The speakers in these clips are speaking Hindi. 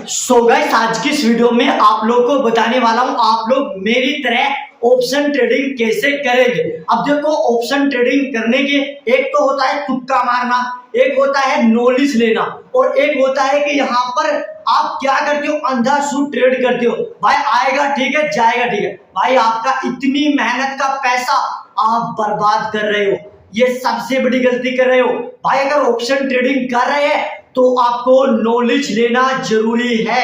सो गाइस आज की इस वीडियो में आप लोग को बताने वाला हूं आप लोग मेरी तरह ऑप्शन ट्रेडिंग कैसे करेंगे। अब देखो ऑप्शन ट्रेडिंग करने के एक तो होता है तुक्का मारना, एक होता है नॉलेज लेना और एक होता है कि यहाँ पर आप क्या करते हो, अंधाधुंध ट्रेड करते हो। भाई आएगा ठीक है, जाएगा ठीक है। भाई आपका इतनी मेहनत का पैसा आप बर्बाद कर रहे हो, ये सबसे बड़ी गलती कर रहे हो। भाई अगर ऑप्शन ट्रेडिंग कर रहे हैं तो आपको नॉलेज लेना जरूरी है।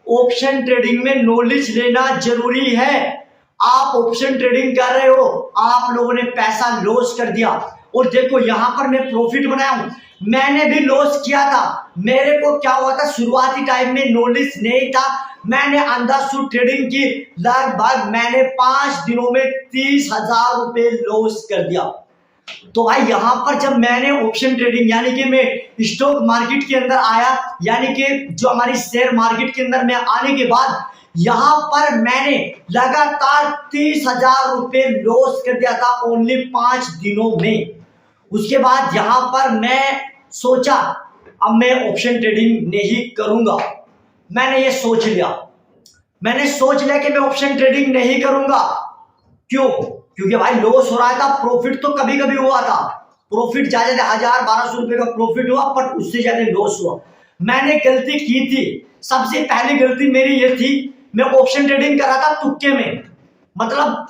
ऑप्शन ट्रेडिंग में नॉलेज लेना जरूरी है। आप ऑप्शन ट्रेडिंग कर रहे हो, आप लोगों ने पैसा लॉस कर दिया और देखो यहां पर मैं प्रॉफिट बनाया हूं, मैंने भी लॉस किया था। मेरे को क्या हुआ था, शुरुआती टाइम में नॉलेज नहीं था, मैंने अंधाधुंध ट्रेडिंग की, लगभग मैंने 5 दिनों में 30,000 रुपए लॉस कर दिया। तो भाई यहां पर जब मैंने ऑप्शन ट्रेडिंग यानी कि मैं स्टॉक मार्केट के अंदर आया, यानी कि जो हमारी शेयर मार्केट के अंदर में आने के बाद यहां पर मैंने लगातार 30,000 रुपए लॉस कर दिया था ओनली 5 दिनों में। उसके बाद यहां पर मैं सोचा अब मैं ऑप्शन ट्रेडिंग नहीं करूंगा। मैंने ये सोच लिया, कि मैं ऑप्शन ट्रेडिंग नहीं करूंगा। क्यों? क्योंकि भाई लॉस हो रहा था, प्रॉफिट तो कभी कभी हुआ था, प्रॉफिट ज्यादा 1,000-1,200 रुपए का प्रॉफिट हुआ, पर उससे ज्यादा लॉस हुआ। मैंने गलती की थी, सबसे पहली गलती मेरी ये थी, मैं ऑप्शन ट्रेडिंग कर रहा था तुक्के में। मतलब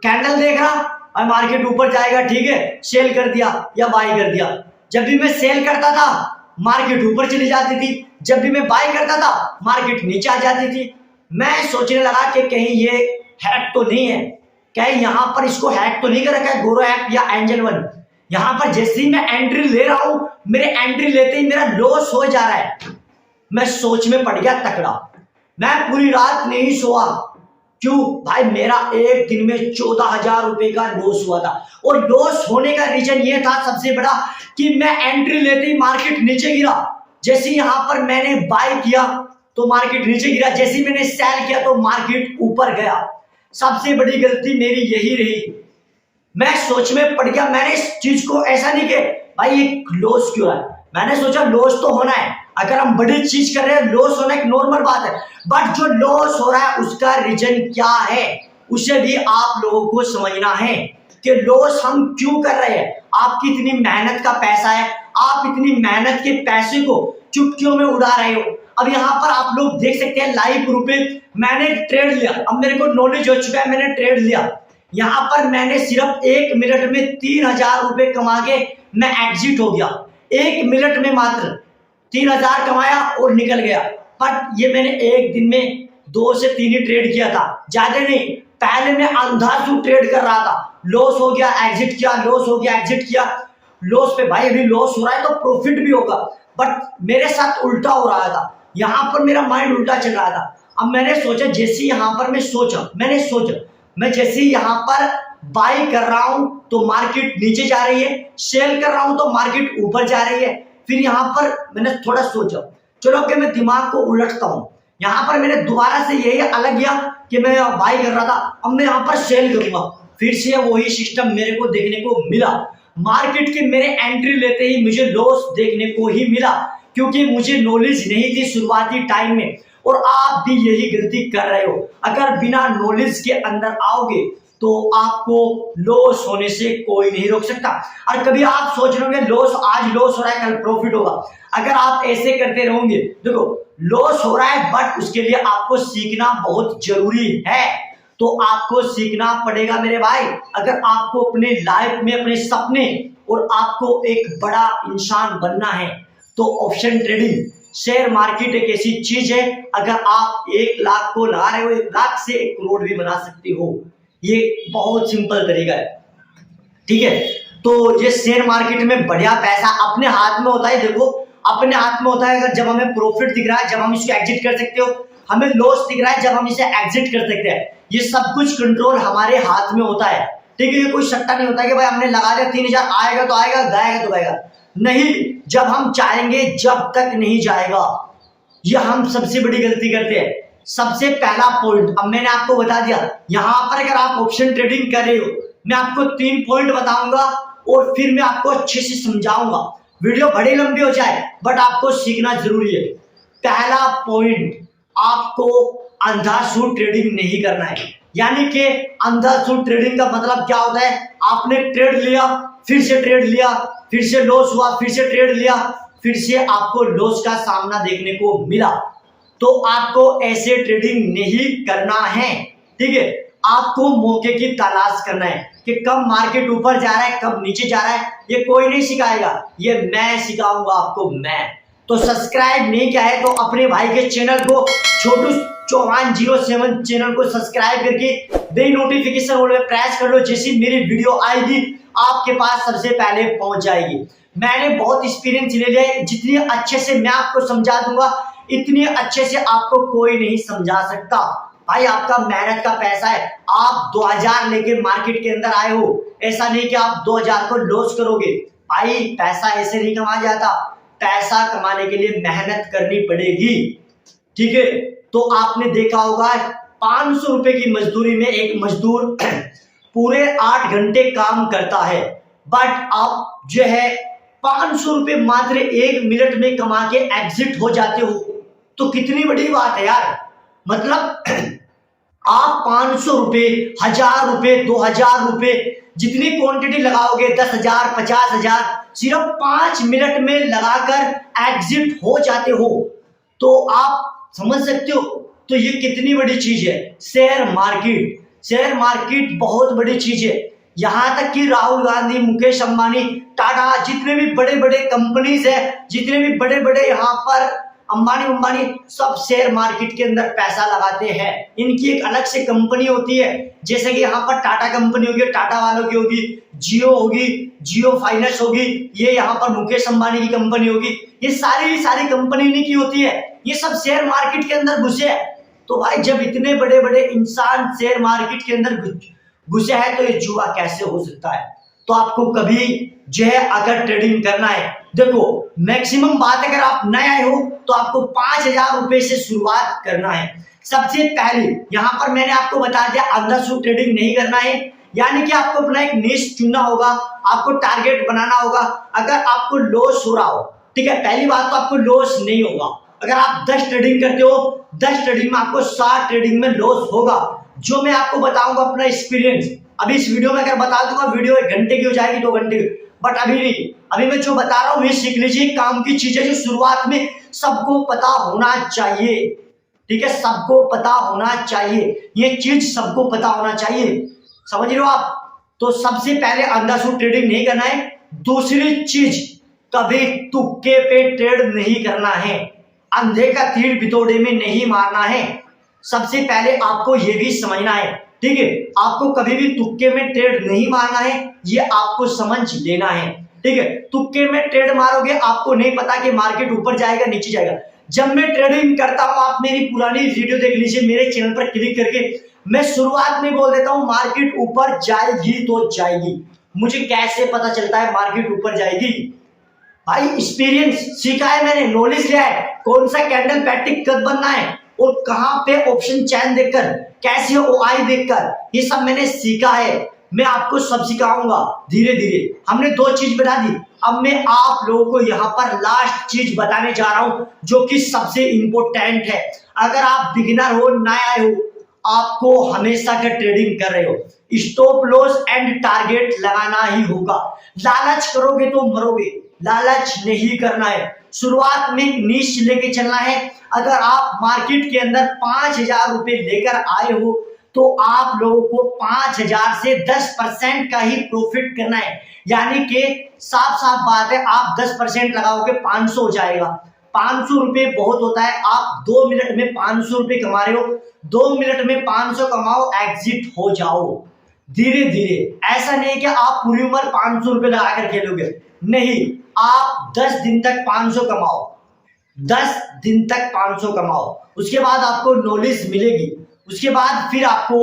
कैंडल देख रहा और मार्केट ऊपर जाएगा ठीक है, सेल कर दिया या बाय कर दिया। जब भी मैं सेल करता था मार्केट ऊपर चली जाती थी, जब भी मैं बाय करता था मार्केट नीचे आ जाती थी। मैं सोचने लगा कि कहीं ये हैक तो नहीं है, कहीं यहाँ पर इसको हैक तो नहीं कर रखा है गोरो ऐप या एंजल वन। यहाँ पर जैसे ही मैं एंट्री ले रहा हूं, मेरे एंट्री लेते ही मेरा लॉस हो जा रहा है। मैं सोच में पड़ गया तकड़ा, मैं पूरी रात नहीं सोआ। क्यों भाई? मेरा एक दिन में 14,000 रुपए का लॉस हुआ था और लॉस होने का रीजन ये था सबसे बड़ा कि मैं एंट्री लेते ही मार्केट नीचे गिरा। जैसे यहां पर मैंने बाय किया तो मार्केट नीचे गिरा, जैसे मैंने सेल किया तो मार्केट ऊपर गया। सबसे बड़ी गलती मेरी यही रही, मैं सोच में पड़ गया। मैंने इस चीज को ऐसा नहीं कि भाई ये लॉस क्यों है, मैंने सोचा लॉस तो होना है, अगर हम बड़ी चीज कर रहे हैं लॉस होना एक नॉर्मल बात है, बट जो लॉस हो रहा है उसका रीजन क्या है उसे भी आप लोगों को समझना है कि लॉस हम क्यों कर रहे हैं। आपकी इतनी मेहनत का पैसा है, आप इतनी मेहनत के पैसे को चुटकियों में उड़ा रहे हो। अब यहाँ पर आप लोग देख सकते हैं लाइव प्रूफ पे मैंने ट्रेड लिया, अब मेरे को नॉलेज हो चुका है, मैंने ट्रेड लिया। यहाँ पर मैंने सिर्फ 1 मिनट में 3,000 रुपए कमा के मैं एग्जिट हो गया। 1 मिनट में मात्र 3,000 कमाया और निकल गया। बट ये मैंने एक दिन में 2 से 3 ही ट्रेड किया था, ज्यादा नहीं। पहले मैं अंधाधुंध ट्रेड कर रहा था, लॉस हो गया एग्जिट किया, लॉस हो गया एग्जिट किया। लॉस पे भाई अभी लॉस हो रहा है तो प्रॉफिट भी होगा, बट मेरे साथ उल्टा हो रहा था। यहाँ पर मेरा माइंड उल्टा चल रहा था। अब मैंने सोचा, जैसे यहाँ पर मैंने सोचा मैं जैसे यहाँ पर बाय कर रहा हूं तो मार्केट नीचे जा रही है, सेल कर रहा हूं तो मार्केट ऊपर जा रही है। फिर यहाँ पर मैंने थोड़ा सोचा चलो कि मैं दिमाग को उलटता हूं। यहाँ पर मैंने दोबारा से यही अलग किया कि मैं बाय कर रहा था, अब मैं यहाँ पर सेल करूंगा। फिर से वही सिस्टम मेरे को देखने को मिला। मार्केट के मेरे एंट्री लेते ही मुझे लॉस देखने को ही मिला, क्योंकि मुझे नॉलेज नहीं थी शुरुआती टाइम में। और आप भी यही गलती कर रहे हो, अगर बिना नॉलेज के अंदर आओगे तो आपको लॉस होने से कोई नहीं रोक सकता। और कभी आप सोच रहे होंगे लॉस, आज लॉस हो रहा है कल प्रॉफिट होगा, अगर आप ऐसे करते रहोगे, देखो लॉस हो रहा है बट उसके लिए आपको सीखना बहुत जरूरी है। तो आपको सीखना पड़ेगा मेरे भाई, अगर आपको अपने लाइफ में अपने सपने और आपको एक बड़ा इंसान बनना है तो ऑप्शन ट्रेडिंग शेयर मार्केट एक ऐसी चीज है, अगर आप 1 लाख को लगा रहे हो 1 लाख से 1 करोड़ भी बना सकते हो। ये बहुत सिंपल तरीका है, ठीक है। तो ये शेयर मार्केट में बढ़िया पैसा अपने हाथ में होता है। देखो अपने हाथ में होता है, अगर जब हमें प्रॉफिट दिख रहा है जब हम इसको एग्जिट कर सकते हो, हमें लॉस दिख रहा है जब हम इसे एग्जिट कर सकते हैं। ये सब कुछ कंट्रोल हमारे हाथ में होता है, ठीक है। ये कोई सट्टा नहीं होता कि भाई हमने लगा दिया 3,000 आएगा तो आएगा, जाएगा तो जाएगा, नहीं। जब हम चाहेंगे जब तक नहीं जाएगा, ये हम सबसे बड़ी गलती करते हैं। सबसे पहला पॉइंट अब मैंने आपको बता दिया। यहां पर अगर आप ऑप्शन ट्रेडिंग कर रहे हो, मैं आपको 3 पॉइंट बताऊंगा और फिर मैं आपको अच्छे से समझाऊंगा। वीडियो बड़ी लंबी हो जाए बट आपको सीखना जरूरी है। पहला पॉइंट, आपको अंधाधुंध ट्रेडिंग नहीं करना है। यानी कि अंधाधुंध ट्रेडिंग का मतलब क्या होता है, आपने ट्रेड लिया, फिर से ट्रेड लिया, फिर से लॉस हुआ, फिर से ट्रेड लिया, फिर से आपको लॉस का सामना देखने को मिला। तो आपको ऐसे ट्रेडिंग नहीं करना है, ठीक है। आपको मौके की तलाश करना है कि कब मार्केट ऊपर जा रहा है, कब नीचे जा रहा है। ये कोई नहीं सिखाएगा, ये मैं सिखाऊंगा आपको, मैं। तो सब्सक्राइब नहीं किया है तो अपने भाई के चैनल को, छोटू चौहान 07 चैनल को सब्सक्राइब करके बेल नोटिफिकेशन ऑल में प्रेस कर लो। जैसी मेरी वीडियो आएगी आपके पास सबसे पहले पहुंच जाएगी। मैंने बहुत एक्सपीरियंस ले लिया है, जितनी अच्छे से मैं आपको समझा दूंगा इतनी अच्छे से आपको कोई नहीं समझा सकता। भाई आपका मेहनत का पैसा है, आप 2000 लेके मार्केट के अंदर आए हो, ऐसा नहीं कि आप 2000 को लॉस करोगे। भाई पैसा ऐसे नहीं कमाया जाता, पैसा कमाने के लिए मेहनत करनी पड़ेगी, ठीक है। तो आपने देखा होगा 500 रुपए की मजदूरी में एक मजदूर पूरे 8 घंटे काम करता है, बट आप जो है 500 रुपए मात्र 1 मिनट में कमा के एग्जिट हो जाते हो। तो कितनी बड़ी बात है यार। मतलब आप 500 रुपए, 1000 रुपए, 2000 रुपए जितनी क्वांटिटी लगाओगे, 10,000, 50,000 सिर्फ 5 मिनट में लगाकर एग्जिट हो जाते हो। तो आप समझ सकते हो, तो ये कितनी बड़ी चीज है। शेयर मार्केट, शेयर मार्केट बहुत बड़ी चीज है। यहां तक कि राहुल गांधी, मुकेश अंबानी, टाटा, जितने भी बड़े बड़े कंपनीज है, जितने भी बड़े बड़े यहाँ पर अंबानी सब शेयर मार्केट के अंदर पैसा लगाते हैं। इनकी एक अलग से कंपनी होती है, जैसे कि यहाँ पर टाटा कंपनी होगी, टाटा वालों की होगी, जियो होगी, जियो फाइनेंस होगी, ये यहाँ पर मुकेश अंबानी की कंपनी होगी। ये सारी कंपनी इन्हीं की होती है। ये सब शेयर मार्केट के अंदर घुसे है। तो भाई जब इतने बड़े बड़े इंसान शेयर मार्केट के अंदर घुसे हैं तो ये जुआ कैसे हो सकता है। तो आपको कभी जो है अगर ट्रेडिंग करना है, देखो मैक्सिमम बात, अगर आप नए आए हो तो आपको 5000 रुपए से शुरुआत करना है। सबसे पहले यहाँ पर मैंने आपको बता दिया अंधाधुंध ट्रेडिंग नहीं करना है। यानी कि आपको अपना एक निश चुनना होगा, आपको टारगेट बनाना होगा। अगर आपको लॉस हो रहा हो, ठीक है, पहली बात तो आपको लॉस नहीं होगा। अगर आप 10 ट्रेडिंग करते हो, 10 ट्रेडिंग में आपको 7 ट्रेडिंग में लॉस होगा, जो मैं आपको बताऊंगा अपना एक्सपीरियंस। अभी इस वीडियो में अगर बता दूंगा वीडियो 1 घंटे की हो जाएगी, 2 घंटे की, बट अभी नहीं। अभी मैं जो बता रहा हूँ ये सीख लीजिए, काम की चीजें जो शुरुआत में सबको पता होना चाहिए, ठीक है, सबको पता होना चाहिए, ये चीज सबको पता होना चाहिए। समझ रहे हो आप। तो सबसे पहले अंधाधुंध ट्रेडिंग नहीं करना है। दूसरी चीज, कभी तुक्के पे ट्रेड नहीं करना है, अंधे का तीर बितौड़े में नहीं मारना है। सबसे पहले आपको यह भी समझना है, ठीक है, आपको कभी भी तुक्के में ट्रेड नहीं मारना है, ये आपको समझ लेना है, ठीक है। तुक्के में ट्रेड मारोगे, आपको नहीं पता कि मार्केट ऊपर जाएगा नीचे जाएगा। जब मैं ट्रेडिंग करता हूं, आप मेरी पुरानी वीडियो देख लीजिए, मेरे चैनल पर क्लिक करके, मैं शुरुआत में बोल देता हूं मार्केट ऊपर जाएगी तो जाएगी। मुझे कैसे पता चलता है मार्केट ऊपर जाएगी? भाई एक्सपीरियंस सीखा है मैंने, नॉलेज लिया है, कौन सा कैंडल पैटर्न कब बनना है और कहां पे ऑप्शन चैन देखकर, कैसे ओआई देखकर, ये सब मैंने सीखा है। मैं आपको सब सिखाऊंगा धीरे धीरे। हमने 2 चीज बता दी, अब मैं आप लोगों को यहाँ पर लास्ट चीज बताने जा रहा हूं जो कि सबसे इंपॉर्टेंट है। अगर आप बिगिनर हो, नए आए हो, आपको हमेशा का ट्रेडिंग कर रहे हो, स्टॉप लॉस एंड टारगेट लगाना ही होगा। लालच करोगे तो मरोगे, लालच नहीं करना है। शुरुआत में नीश लेके चलना है। अगर आप मार्केट के अंदर 5000 रुपए लेकर आए हो तो आप लोगों को 5000 से 10% का ही प्रॉफिट करना है। यानी कि साफ साफ बात है, आप 10% लगाओगे 500 हो जाएगा। 500 रुपए बहुत होता है। आप 2 मिनट में 500 रुपए कमा रहे हो, 2 मिनट में 500 कमाओ, एग्जिट हो जाओ धीरे धीरे। ऐसा नहीं कि आप पूरी उम्र 500 रुपए लगाकर खेलोगे, नहीं। आप 10 दिन तक 500 कमाओ, 10 दिन तक 500 कमाओ, उसके बाद आपको नॉलेज मिलेगी, उसके बाद फिर आपको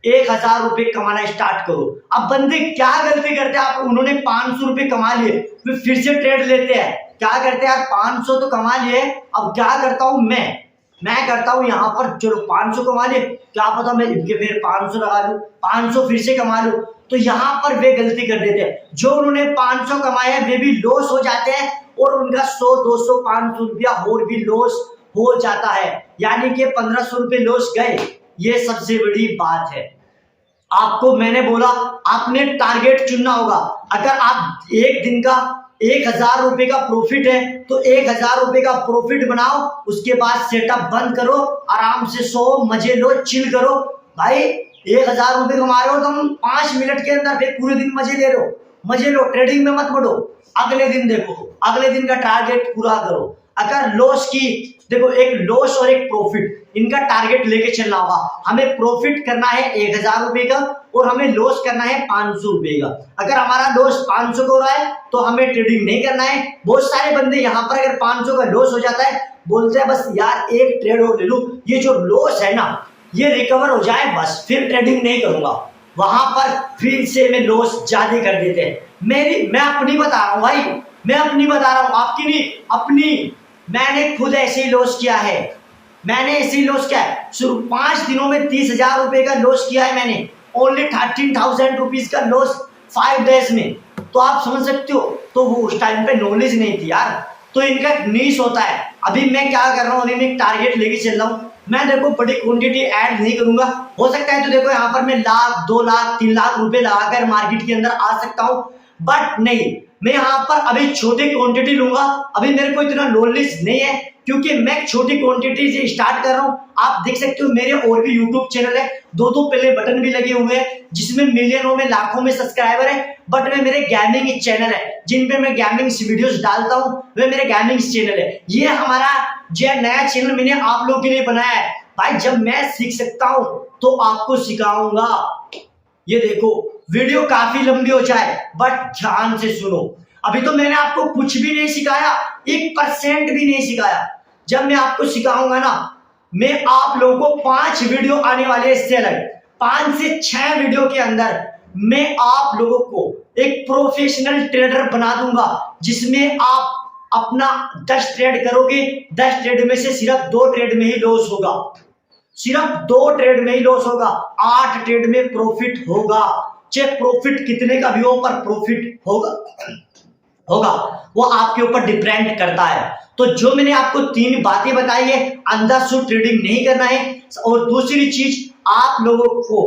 1000 रुपए कमाना स्टार्ट करो। अब बंदे क्या गलती करते हैं, आप उन्होंने 500 रुपए कमा लिए, फिर से ट्रेड लेते हैं। क्या करते हैं यार, 500 तो कमा लिए, अब क्या करता हूं मैं करता हूं यहाँ पर, चलो 500 कमा लिए, क्या पता मैं इनके फिर 500 लगा लूं, 500 फिर से कमा लूं। तो यहाँ पर वे गलती कर देते हैं, जो उन्होंने 500 कमाया वे भी लॉस हो जाते हैं और उनका 100, 200, 500 रुपया और भी लॉस हो जाता है, यानी कि 1500 रुपये लॉस गए। ये सबसे बड़ी बात है। आपको मैंने बोला आपने टारगेट चुनना होगा। अगर आप एक दिन का 1000 रुपए का प्रॉफिट है तो 1000 रुपए का प्रॉफिट बनाओ, उसके बाद सेटअप बंद करो, आराम से सो, मजे लो, चिल करो। भाई 1000 रुपए कमा रहे हो तो हम 5 मिनट के अंदर फिर पूरे दिन मजे ले रहे हो, मजे लो, ट्रेडिंग में मत बढ़ो। अगले दिन देखो, अगले दिन का टारगेट पूरा करो। अगर लॉस की देखो, एक लॉस और एक प्रॉफिट, इनका टारगेट लेके चलना होगा। हमें प्रॉफिट करना है 1000 रुपए का और हमें लॉस करना है 500 रुपए का। अगर हमारा लॉस 500 का हो रहा है तो हमें ट्रेडिंग नहीं करना है। बहुत सारे बंदे यहाँ पर अगर 500 का लॉस हो जाता है बोलते हैं बस यार एक ट्रेड और ले लूं, ये जो लॉस है ना ये रिकवर हो जाए बस, फिर ट्रेडिंग नहीं करूंगा। वहां पर फिर से मैं लॉस ज्यादा कर देते हैं। मैं अपनी बता रहा हूं भाई, मैं अपनी बता रहा हूं, आपकी नहीं, अपनी। मैंने खुद ऐसे ही लॉस किया है, मैंने ऐसे ही लॉस किया है। शुरू 5 दिनों में 30,000 रुपए का लॉस किया है मैंने, ओनली 13,000 रुपीज का लॉस 5 डेज में। तो आप समझ सकते हो, तो वो उस टाइम पे नॉलेज नहीं थी यार। तो इनका नीश होता है। अभी मैं क्या कर रहा हूँ, अभी मैं एक टारगेट लेके चल रहा हूँ। मैं देखो बड़ी क्वांटिटी ऐड नहीं करूंगा, हो सकता है तो देखो यहाँ पर मैं 1,00,000, 2,00,000, 3,00,000 रुपए लगाकर मार्केट के अंदर आ सकता हूँ, बट नहीं, मैं यहाँ पर अभी छोटी क्वांटिटी लूंगा। अभी मेरे को इतना नॉलेज नहीं है क्योंकि मैं छोटी क्वांटिटी से स्टार्ट कर रहा हूँ। आप देख सकते हो मेरे और भी यूट्यूब चैनल है, 2-2 पहले बटन भी लगे हुए हैं जिसमें मिलियनों में, लाखों में सब्सक्राइबर है, बट वे मेरे गेमिंग चैनल है जिन पे मैं गेमिंग वीडियोस डालता हूँ, वे मेरे गेमिंग चैनल है। ये हमारा जो नया चैनल मैंने आप लोगों के लिए बनाया है। भाई जब मैं सीख सकता हूँ तो आपको सिखाऊंगा। ये देखो वीडियो काफी लंबी हो जाए बट ध्यान से सुनो। अभी तो मैंने आपको कुछ भी नहीं सिखाया, 1% भी नहीं सिखाया। जब मैं आपको सिखाऊंगा ना, मैं आप लोगों को 5 वीडियो आने वाले इससे अलग, 5 से 6 वीडियो के अंदर मैं आप लोगों को एक प्रोफेशनल ट्रेडर बना दूंगा, जिसमें आप अपना 10 ट्रेड करोगे, 10 ट्रेड में से सिर्फ 2 ट्रेड में ही लॉस होगा, सिर्फ 2 ट्रेड में ही लॉस होगा, 8 ट्रेड में प्रॉफिट होगा। चाहे प्रॉफिट कितने का भी हो पर प्रॉफिट होगा वो आपके ऊपर डिपेंड करता है। तो जो मैंने आपको 3 बातें बताई है, अंधाधुंध ट्रेडिंग नहीं करना है। और दूसरी चीज, आप लोगों को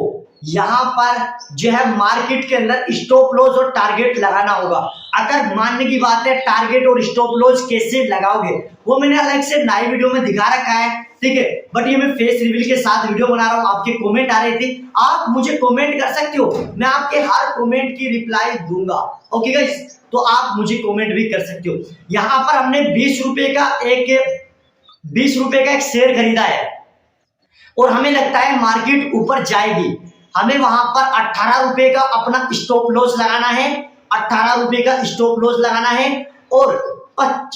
यहाँ पर जो है मार्केट के अंदर स्टॉप लॉस और टारगेट लगाना होगा। अगर मानने की बात है टारगेट और स्टॉप लॉस कैसे लगाओगे वो मैंने अलग से नई वीडियो में दिखा रखा है, ठीक है, बट ये मैं फेस रिवील के साथ वीडियो बना रहा हूँ। आपके कमेंट आ रहे थे, आप मुझे कमेंट कर सकते हो, मैं आपके हर कमेंट की रिप्लाई दूंगा। ओके गाइस, तो आप मुझे कमेंट भी कर सकते हो। यहाँ पर हमने 20 रुपए का एक शेयर खरीदा है और हमें लगता है मार्केट ऊपर जाएगी। हमें वहां पर 18 रुपए का अपना स्टॉप लॉस लगाना है, 18 रुपए का स्टॉप लॉस लगाना है। और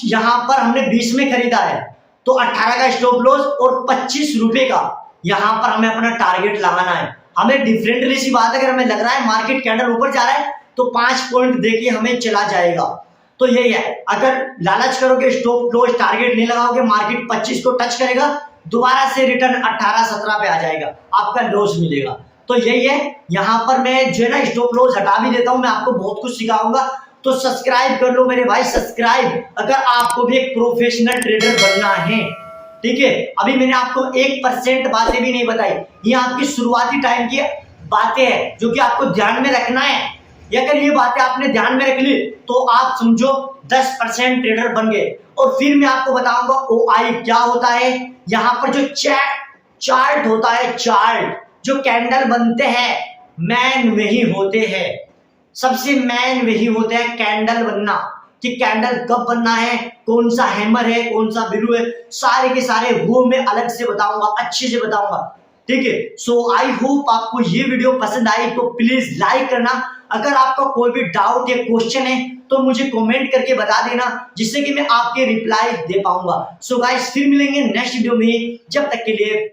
यहाँ पर हमने 20 में खरीदा है तो 18 का स्टॉप लॉस और 25 रुपए का यहाँ पर हमें अपना टारगेट लगाना है। हमें डिफरेंटली सी बात है, अगर हमें लग रहा है मार्केट कैंडल ऊपर जा रहा है तो 5 पॉइंट देके हमें चला जाएगा। तो यही है, अगर लालच करोगे, स्टॉप लॉस टारगेट नहीं लगाओगे, मार्केट 25 को टच करेगा, दोबारा से रिटर्न 18-17 पे आ जाएगा, आपका लॉस मिलेगा। तो यही है, यहाँ पर मैं जो है ना स्टॉप लॉस हटा भी देता हूँ, मैं आपको बहुत कुछ सिखाऊंगा। तो सब्सक्राइब कर लो मेरे भाई, सब्सक्राइब, अगर आपको भी एक प्रोफेशनल ट्रेडर बनना है, ठीक है। अभी मैंने आपको 1% बातें भी नहीं बताई, ये आपकी शुरुआती टाइम की बातें हैं जो कि आपको ध्यान में रखना है। अगर ये बातें आपने ध्यान में रख ली तो आप समझो 10% ट्रेडर बन गए। और फिर मैं आपको बताऊंगा OI क्या होता है। यहाँ पर जो चार्ट होता है, चार्ट जो कैंडल बनते हैं, मैन वही होते हैं, सबसे मैन वही होते हैं कैंडल बनना, कि कैंडल कब बनना है, कौन सा हैमर है, कौन सा बिलू है, सारे के सारे वो मैं अलग से बताऊंगा, अच्छे से बताऊंगा, ठीक है। सो आई होप आपको ये वीडियो पसंद आई, तो प्लीज लाइक करना। अगर आपका कोई भी डाउट या क्वेश्चन है तो मुझे कमेंट करके बता देना, जिससे कि मैं आपके रिप्लाई दे पाऊंगा। सो गाइस, फिर मिलेंगे नेक्स्ट वीडियो में, जब तक के लिए